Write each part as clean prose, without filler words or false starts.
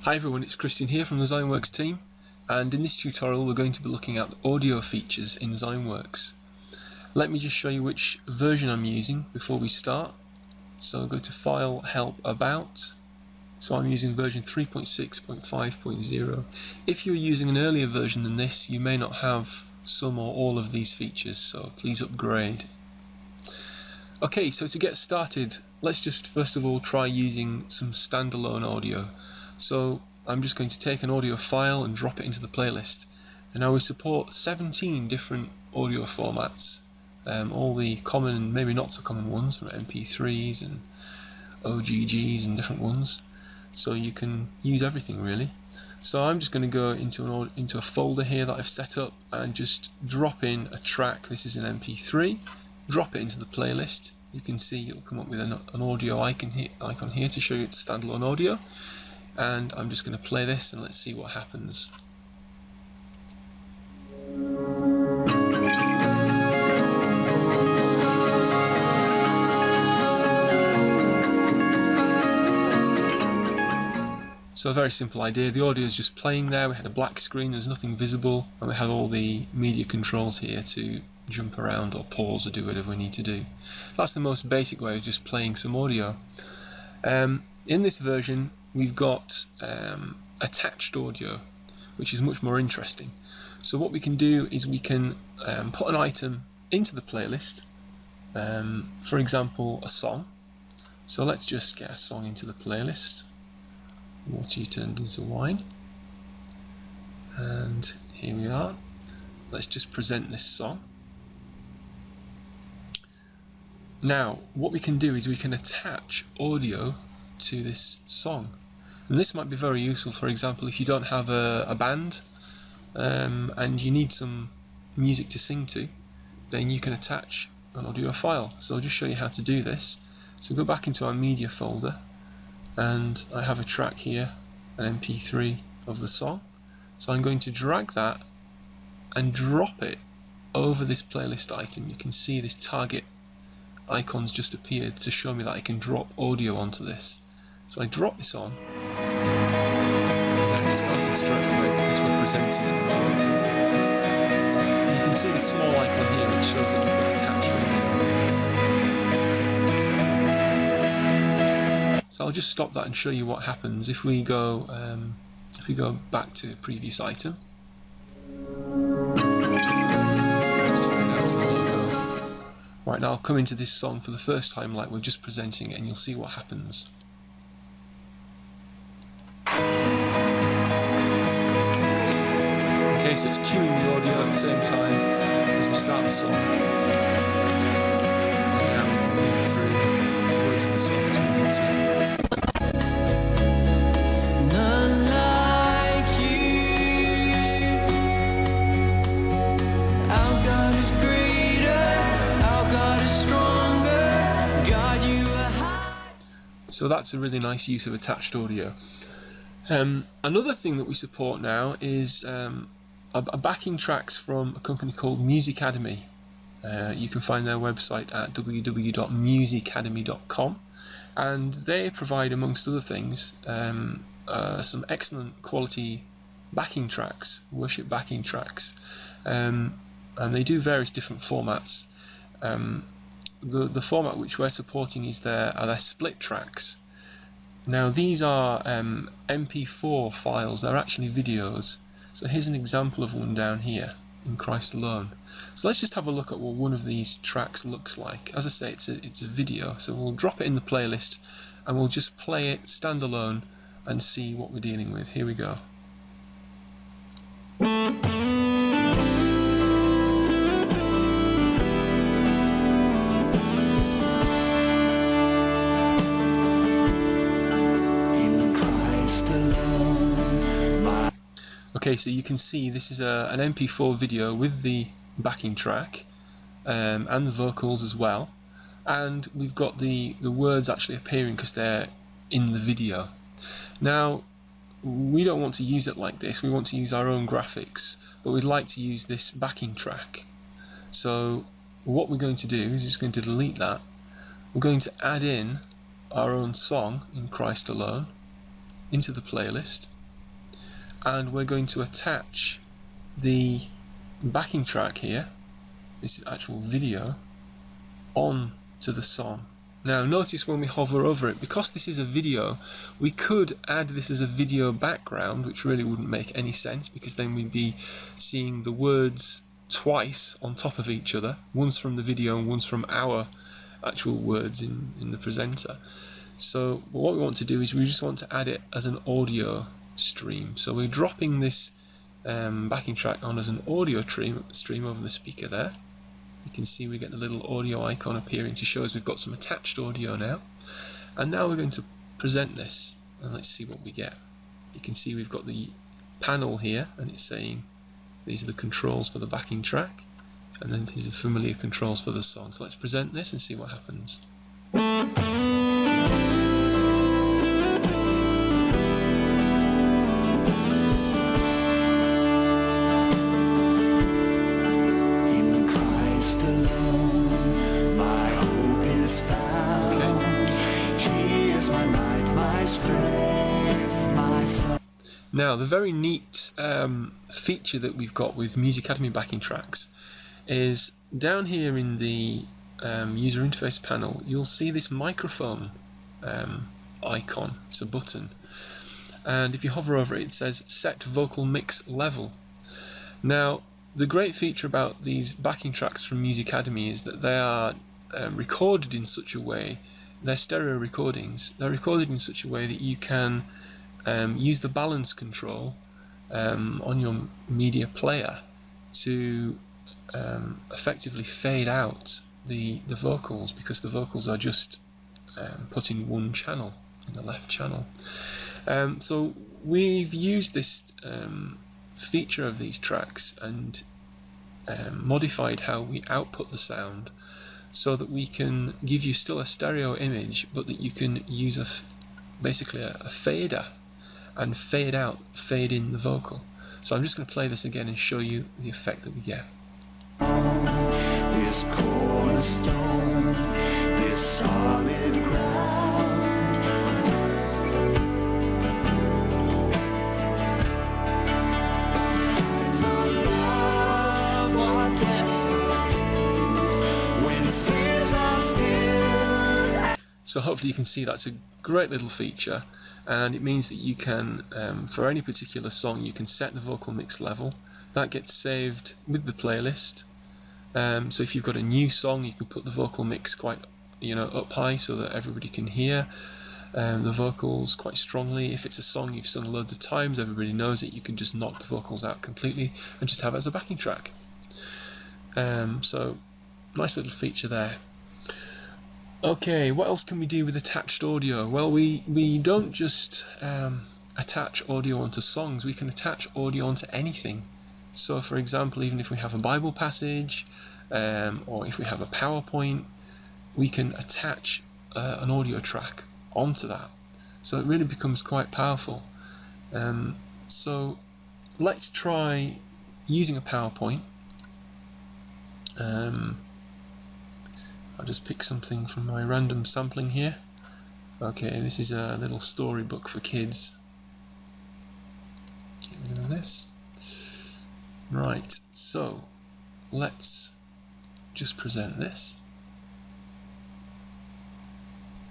Hi everyone, it's Christian here from the ZionWorx team, and in this tutorial we're going to be looking at the audio features in ZionWorx. Let me just show you which version I'm using before we start. So I'll go to File, Help, About. So I'm using version 3.6.5.0. If you're using an earlier version than this, you may not have some or all of these features, so please upgrade. Okay, so to get started, let's just first of all try using some standalone audio. So I'm just going to take an audio file and drop it into the playlist. And now we support 17 different audio formats, all the common and maybe not so common ones from MP3s and OGGs and different ones. So you can use everything really. So I'm just going to go into a folder here that I've set up and just drop in a track. This is an MP3. Drop it into the playlist. You can see it'll come up with an audio icon here to show you it's standalone audio. And I'm just going to play this and let's see what happens. So a very simple idea. The audio is just playing there. We had a black screen, there's nothing visible, and we had all the media controls here to jump around or pause or do whatever we need to do. That's the most basic way of just playing some audio. In this version we've got attached audio, which is much more interesting. So what we can do is we can put an item into the playlist, for example a song. So let's just get a song into the playlist. Water turned into wine, and here we are. Let's just present this song. Now what we can do is we can attach audio to this song, and this might be very useful. For example, if you don't have a band and you need some music to sing to, then you can attach an audio file. So I'll just show you how to do this. So go back into our media folder, and I have a track here, an MP3 of the song. So I'm going to drag that and drop it over this playlist item. You can see this target icon's just appeared to show me that I can drop audio onto this. So I drop this on, and then it started straight away because we're presenting it. You can see the small icon here which shows that you've got attached audio. So I'll just stop that and show you what happens if we go back to the previous item. Right, now I'll come into this song for the first time like we're just presenting it, and you'll see what happens. Okay, so it's cueing the audio at the same time as we start the song. And now we can move through the words of the song as we need to. So that's a really nice use of attached audio. Another thing that we support now is backing tracks from a company called Musicademy. You can find their website at www.musicademy.com, and they provide, amongst other things, some excellent quality backing tracks, worship backing tracks, and they do various different formats. The format which we're supporting is their split tracks. Now these are MP4 files, they're actually videos. So here's an example of one down here, In Christ Alone. So let's just have a look at what one of these tracks looks like. As I say, it's a video, so we'll drop it in the playlist and we'll just play it standalone and see what we're dealing with. Here we go. Okay, so you can see this is an MP4 video with the backing track and the vocals as well, and we've got the words actually appearing because they're in the video. Now we don't want to use it like this, we want to use our own graphics, but we'd like to use this backing track. So what we're going to do is just going to delete that. We're going to add in our own song, In Christ Alone, into the playlist. and we're going to attach the backing track here, this is actual video, on to the song. Now notice when we hover over it, because this is a video, we could add this as a video background, which really wouldn't make any sense, because then we'd be seeing the words twice on top of each other, once from the video and once from our actual words in the presenter. So what we want to do is we just want to add it as an audio stream. So we're dropping this backing track on as an audio stream over the speaker there. You can see we get the little audio icon appearing to show us we've got some attached audio now. And now we're going to present this, and let's see what we get. You can see we've got the panel here, and it's saying these are the controls for the backing track, and then these are familiar controls for the song. So let's present this and see what happens. In Christ alone, my hope is found. Okay. He is my light, my strength, my soul. Now, the very neat feature that we've got with Music Academy backing tracks is down here in the user interface panel, you'll see this microphone icon. It's a button, and if you hover over it, it says set vocal mix level. Now, the great feature about these backing tracks from Music Academy is that they are recorded in such a way, they're stereo recordings, they're recorded in such a way that you can use the balance control on your media player to effectively fade out the vocals, because the vocals are just put in one channel, in the left channel. So we've used this feature of these tracks and modified how we output the sound so that we can give you still a stereo image, but that you can use basically a fader and fade out, fade in the vocal. So I'm just going to play this again and show you the effect that we get. This cornerstone, this solid ground. Eyes on love, what destinies, when fears are still. So hopefully you can see that's a great little feature, and it means that you can, for any particular song, you can set the vocal mix level. That gets saved with the playlist. So if you've got a new song, you can put the vocal mix quite, up high so that everybody can hear the vocals quite strongly. If it's a song you've sung loads of times, everybody knows it, you can just knock the vocals out completely and just have it as a backing track. So nice little feature there. Okay, what else can we do with attached audio? Well, we don't just attach audio onto songs, we can attach audio onto anything. So for example, even if we have a Bible passage, or if we have a PowerPoint, we can attach an audio track onto that. So it really becomes quite powerful. So let's try using a PowerPoint. I'll just pick something from my random sampling here. Okay, this is a little storybook for kids. Get rid of this. Right, so let's just present this.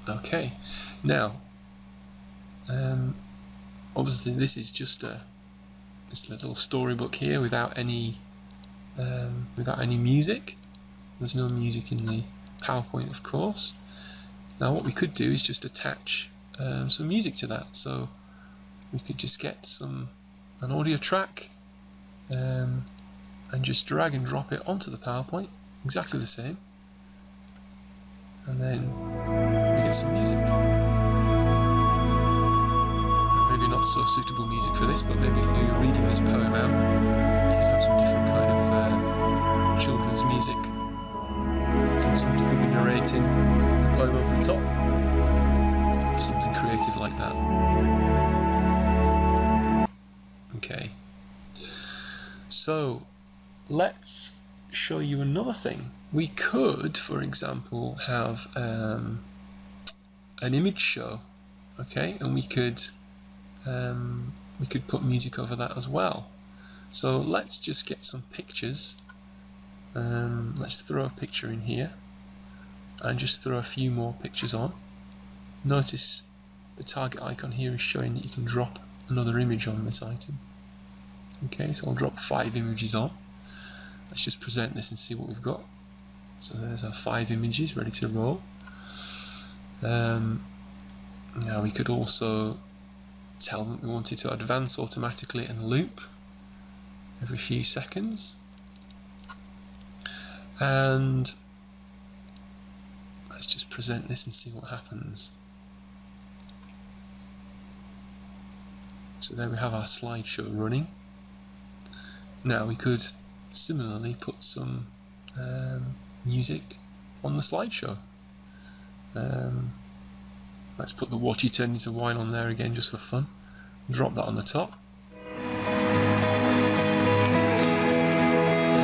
Okay, now obviously this is just this little storybook here without any music. There's no music in the PowerPoint, of course. Now what we could do is just attach some music to that. So we could just get an audio track and just drag and drop it onto the PowerPoint, exactly the same, and then we get some music. Maybe not so suitable music for this, but maybe if you're reading this poem out, you could have some different kind of children's music. Somebody could be narrating the poem over the top, or something creative like that. Okay. So let's show you another thing. We could, for example, have an image show, okay, and we could we could put music over that as well. So let's just get some pictures. Let's throw a picture in here and just throw a few more pictures on. Notice the target icon here is showing that you can drop another image on this item. Okay, so I'll drop 5 images on. Let's just present this and see what we've got. So there's our 5 images ready to roll. Now we could also tell them we wanted to advance automatically and loop every few seconds. And let's just present this and see what happens. So there we have our slideshow running. Now we could similarly put some music on the slideshow. Let's put the What You Turned Into Wine on there again just for fun. Drop that on the top. And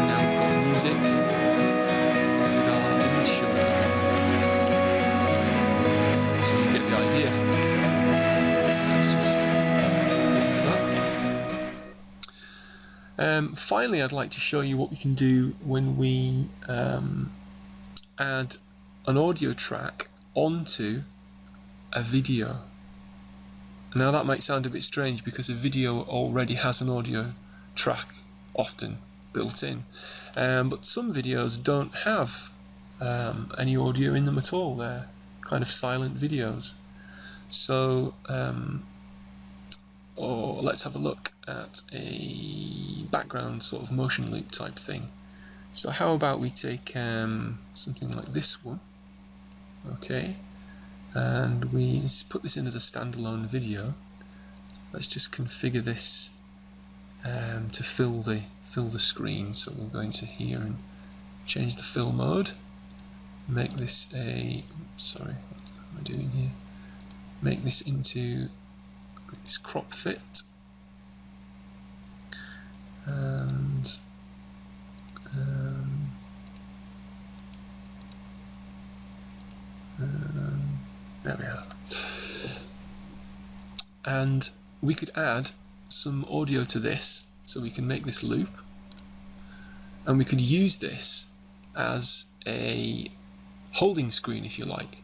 now we've got music with our image showing. So you get the idea. Let's just use that. Finally, I'd like to show you what we can do when we add an audio track onto a video. Now that might sound a bit strange because a video already has an audio track often built in, but some videos don't have any audio in them at all. They're kind of silent videos. So or let's have a look at a background sort of motion loop type thing. So how about we take something like this one, okay, and we put this in as a standalone video. Let's just configure this to fill the screen. So we'll go into here and change the fill mode. Make this a sorry, what am I doing here? Make this into this crop fit, and there we are. And we could add some audio to this, so we can make this loop, and we could use this as a holding screen, if you like,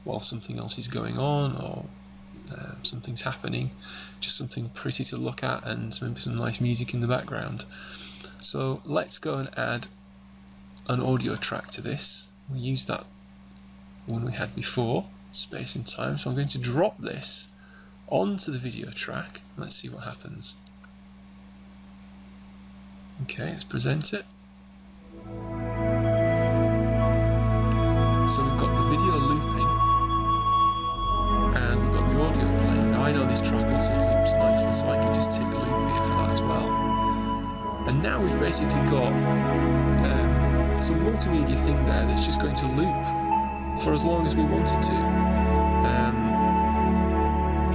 while something else is going on or something's happening, just something pretty to look at and maybe some nice music in the background. So let's go and add an audio track to this. We used that one we had before, space and time, so I'm going to drop this onto the video track. Let's see what happens. Okay, let's present it. So we've got the video looping and we've got the audio playing. Now I know this track also loops nicely, so I can just tick loop here for that as well. And now we've basically got some multimedia thing there that's just going to loop for as long as we want it to.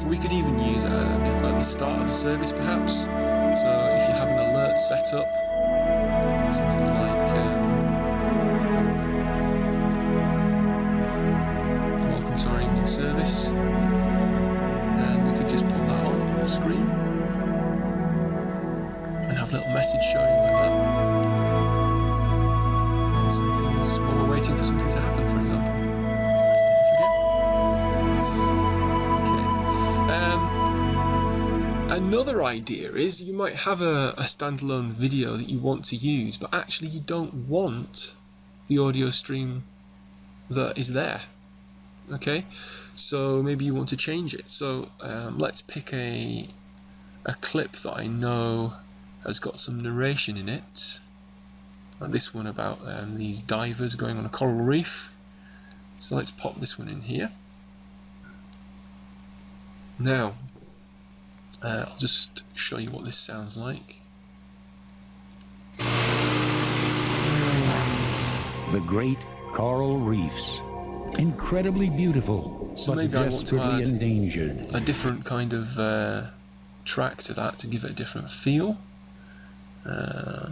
We could even use it at the start of a service perhaps. So if you have an alert set up, something like welcome to our evening service, and we could just put that on the screen and have a little message showing like that. While we're waiting for something to happen, for example. Another idea is you might have a standalone video that you want to use, but actually you don't want the audio stream that is there. Okay, so maybe you want to change it. So let's pick a clip that I know has got some narration in it, like this one about these divers going on a coral reef. So let's pop this one in here. Now I'll just show you what this sounds like. The great coral reefs, incredibly beautiful, so but maybe I want to desperately add endangered. a different kind of track to that to give it a different feel.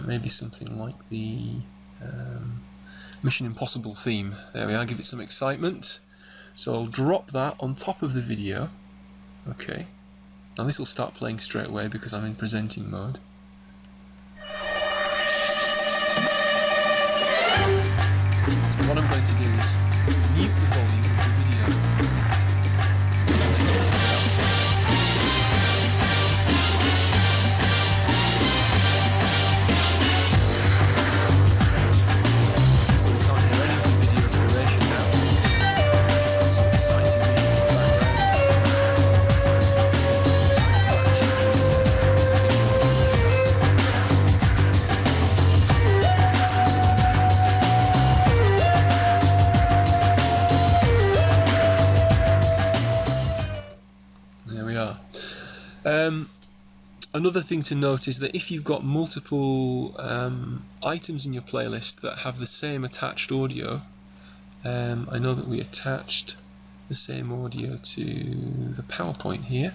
Maybe something like the Mission Impossible theme. There we are, give it some excitement. So I'll drop that on top of the video. Okay. Now this will start playing straight away because I'm in presenting mode. What I'm going to do is mute the volume of the video. So we can't hear any of the video duration now. Just got some exciting music in the background. There we are. Another thing to note is that if you've got multiple items in your playlist that have the same attached audio, I know that we attached the same audio to the PowerPoint here,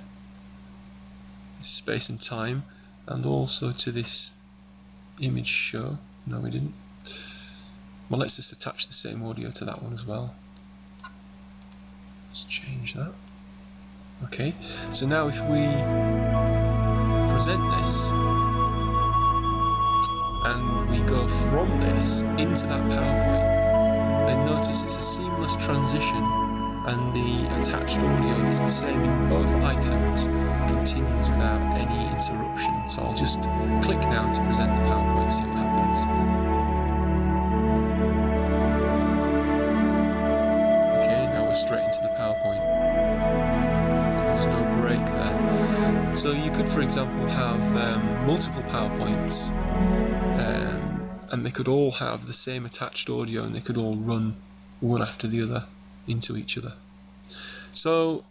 space and time, and also to this image show. No, we didn't. Well, let's just attach the same audio to that one as well. Let's change that. Okay, so now if we present this and we go from this into that PowerPoint, then notice it's a seamless transition and the attached audio is the same in both items, continues without any interruption. So I'll just click now to present the PowerPoint and see what happens. Okay, now we're straight into the PowerPoint. No break there. So you could, for example, have multiple PowerPoints and they could all have the same attached audio and they could all run one after the other into each other. So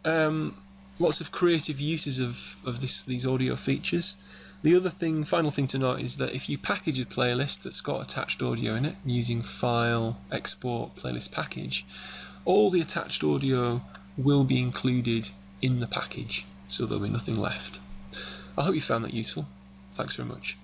lots of creative uses of these audio features. The other thing, final thing to note is that if you package a playlist that's got attached audio in it using File, Export, Playlist Package, all the attached audio will be included in the package, so there'll be nothing left. I hope you found that useful. Thanks very much.